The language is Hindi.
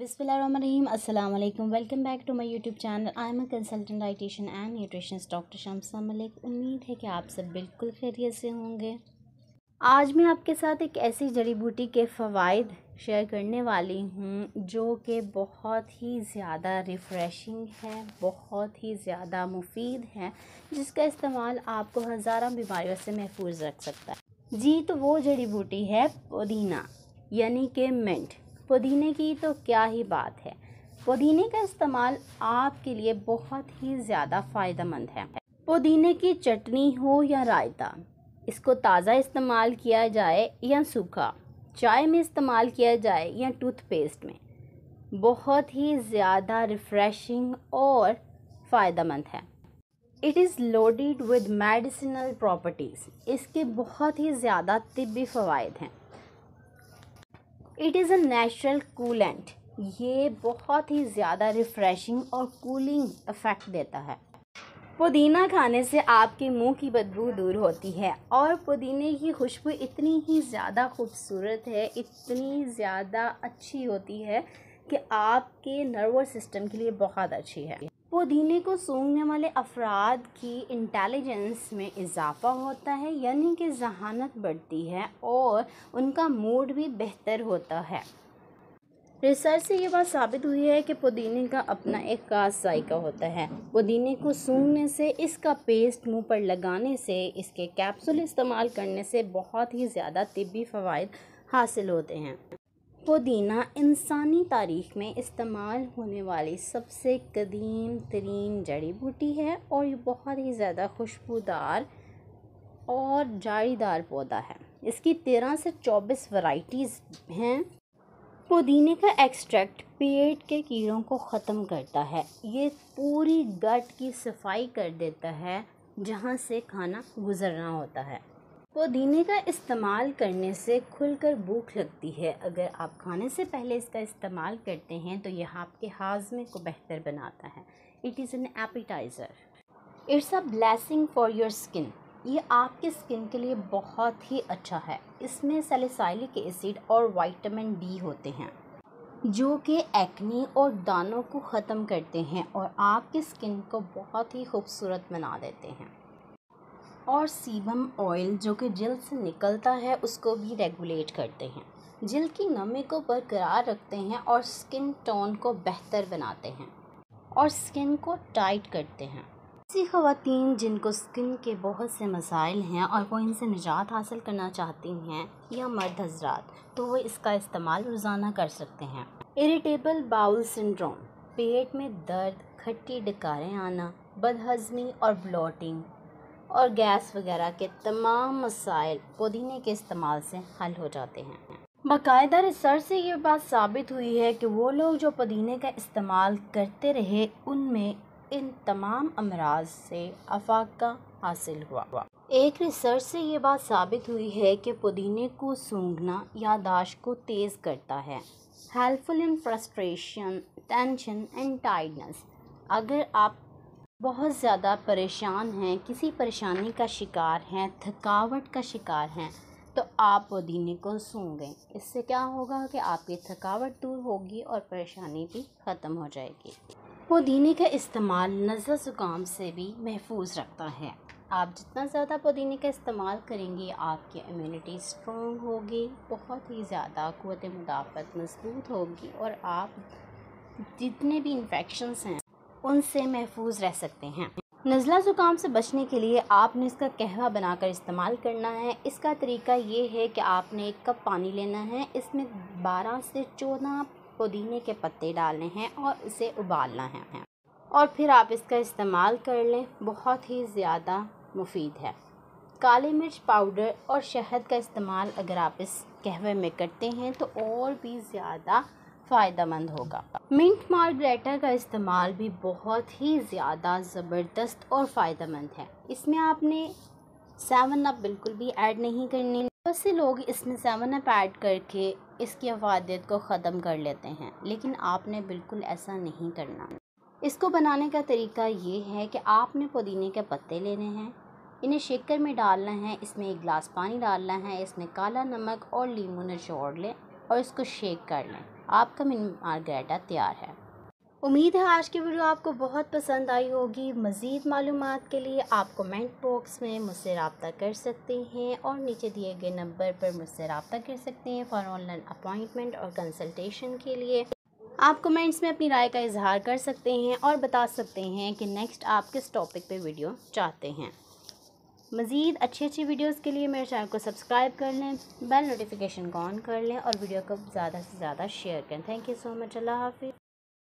बिस्मिल्लाहिर्रहमानिर्रहीम अस्सलाम वालेकुम। Welcome back to my YouTube channel. I am a consultant dietitian and nutritionist doctor Shamsa Malik. उम्मीद है कि आप सब बिल्कुल खैरियत से होंगे। आज मैं आपके साथ एक ऐसी जड़ी बूटी के फ़वाइद शेयर करने वाली हूँ जो कि बहुत ही ज़्यादा रिफ़्रेशिंग है, बहुत ही ज़्यादा मुफीद है, जिसका इस्तेमाल आपको हज़ारों बीमारियों से महफूज रख सकता है। जी, तो वो जड़ी बूटी है पुदीना, यानी कि मिंट। पुदीने की तो क्या ही बात है। पुदीने का इस्तेमाल आपके लिए बहुत ही ज़्यादा फ़ायदेमंद है। पुदीने की चटनी हो या रायता, इसको ताज़ा इस्तेमाल किया जाए या सूखा, चाय में इस्तेमाल किया जाए या टूथपेस्ट में, बहुत ही ज़्यादा रिफ़्रेशिंग और फ़ायदेमंद है। It is loaded with medicinal properties, इसके बहुत ही ज़्यादा तिब्बी फ़वाइद हैं। It is a natural coolant, ये बहुत ही ज़्यादा रिफ़्रेशिंग और कूलिंग इफ़ेक्ट देता है। पुदीना खाने से आपके मुंह की बदबू दूर होती है और पुदीने की खुशबू इतनी ही ज़्यादा खूबसूरत है, इतनी ज़्यादा अच्छी होती है कि आपके नर्वस सिस्टम के लिए बहुत अच्छी है। पुदीने को सूंघने वाले अफराद की इंटेलिजेंस में इजाफ़ा होता है, यानी कि ज़हानत बढ़ती है और उनका मूड भी बेहतर होता है। रिसर्च से ये बात साबित हुई है कि पुदीने का अपना एक ख़ास जायका होता है। पुदीने को सूंघने से, इसका पेस्ट मुंह पर लगाने से, इसके कैप्सूल इस्तेमाल करने से बहुत ही ज़्यादा तिब्बी फ़वाइद हासिल होते हैं। पुदीना इंसानी तारीख़ में इस्तेमाल होने वाली सबसे कदीम तरीन जड़ी बूटी है और ये बहुत ही ज़्यादा खुशबूदार और जालीदार पौधा है। इसकी 13 से 24 वैरायटीज़ हैं। पुदीने का एक्सट्रैक्ट पेट के कीड़ों को ख़त्म करता है। ये पूरी गट की सफाई कर देता है जहाँ से खाना गुजरना होता है। पुदीने का इस्तेमाल करने से खुलकर भूख लगती है। अगर आप खाने से पहले इसका इस्तेमाल करते हैं तो यह आपके हाज़मे को बेहतर बनाता है। It is an appetiser. It's a blessing for your skin, ये आपके स्किन के लिए बहुत ही अच्छा है। इसमें सैलिसाइलिक एसिड और विटामिन डी होते हैं जो कि एक्ने और दानों को ख़त्म करते हैं और आपके स्किन को बहुत ही खूबसूरत बना देते हैं। और सीबम ऑयल जो कि जल्द से निकलता है उसको भी रेगुलेट करते हैं, जल्द की नमी को बरकरार रखते हैं और स्किन टोन को बेहतर बनाते हैं और स्किन को टाइट करते हैं। ऐसी ख़वातीन जिनको स्किन के बहुत से मसाइल हैं और वो इनसे निजात हासिल करना चाहती हैं, या मर्द हजरात, तो वो इसका इस्तेमाल रोज़ाना कर सकते हैं। इरिटेबल बाउल सिंड्रोम, पेट में दर्द, खट्टी डकारें आना, बदहज़मी और ब्लोटिंग और गैस वगैरह के तमाम मसाइल पुदीने के इस्तेमाल से हल हो जाते हैं। बाकायदा रिसर्च से ये बात साबित हुई है कि वो लोग जो पुदीने का इस्तेमाल करते रहे उनमें इन तमाम अमराज से अफाका हासिल हुआ। एक रिसर्च से ये बात साबित हुई है कि पुदीने को सूंघना याददाश्त को तेज़ करता है। Helpful in frustration, tension and tiredness. अगर आप बहुत ज़्यादा परेशान हैं, किसी परेशानी का शिकार हैं, थकावट का शिकार हैं, तो आप पुदीने को सूंघें। इससे क्या होगा कि आपकी थकावट दूर होगी और परेशानी भी ख़त्म हो जाएगी। पुदीने का इस्तेमाल नज़ला ज़ुकाम से भी महफूज रखता है। आप जितना ज़्यादा पुदीने का इस्तेमाल करेंगे आपकी इम्यूनिटी स्ट्रॉन्ग होगी, बहुत ही ज़्यादा क़ुव्वत मुदाफ़त मज़बूत होगी और आप जितने भी इन्फेक्शंस हैं उनसे महफूज रह सकते हैं। नज़ला ज़ुकाम से बचने के लिए आपने इसका कहवा बनाकर इस्तेमाल करना है। इसका तरीका ये है कि आपने 1 कप पानी लेना है, इसमें 12 से 14 पुदीने के पत्ते डालने हैं और इसे उबालना है और फिर आप इसका इस्तेमाल कर लें। बहुत ही ज़्यादा मुफीद है। काली मिर्च पाउडर और शहद का इस्तेमाल अगर आप इस कहवे में करते हैं तो और भी ज़्यादा फ़ायदेमंद होगा। मिंट मार्गरेटा का इस्तेमाल भी बहुत ही ज़्यादा ज़बरदस्त और फ़ायदेमंद है। इसमें आपने 7 अप बिल्कुल भी ऐड नहीं करनी। बहुत से लोग इसमें 7 अप ऐड करके इसकी अफादियत को ख़त्म कर लेते हैं, लेकिन आपने बिल्कुल ऐसा नहीं करना। इसको बनाने का तरीका ये है कि आपने पुदीने के पत्ते लेने हैं, इन्हें शेकर में डालना है, इसमें 1 गिलास पानी डालना है, इसमें काला नमक और लीमू निचोड़ लें और इसको शेक कर लें। आपका मिनी मार्गरेटा तैयार है। उम्मीद है आज की वीडियो आपको बहुत पसंद आई होगी। मज़ीद मालूमात के लिए आप कमेंट बॉक्स में मुझसे रब्ता कर सकते हैं और नीचे दिए गए नंबर पर मुझसे रब्ता कर सकते हैं फॉर ऑनलाइन अपॉइंटमेंट और कंसल्टेशन के लिए। आप कमेंट्स में अपनी राय का इजहार कर सकते हैं और बता सकते हैं कि नेक्स्ट आप किस टॉपिक पे वीडियो चाहते हैं। मज़ीद अच्छी वीडियोस के लिए मेरे चैनल को सब्सक्राइब कर लें, बेल नोटिफिकेशन को ऑन कर लें और वीडियो को ज़्यादा से ज़्यादा शेयर करें। Thank you so much. अल्लाह हाफिज़।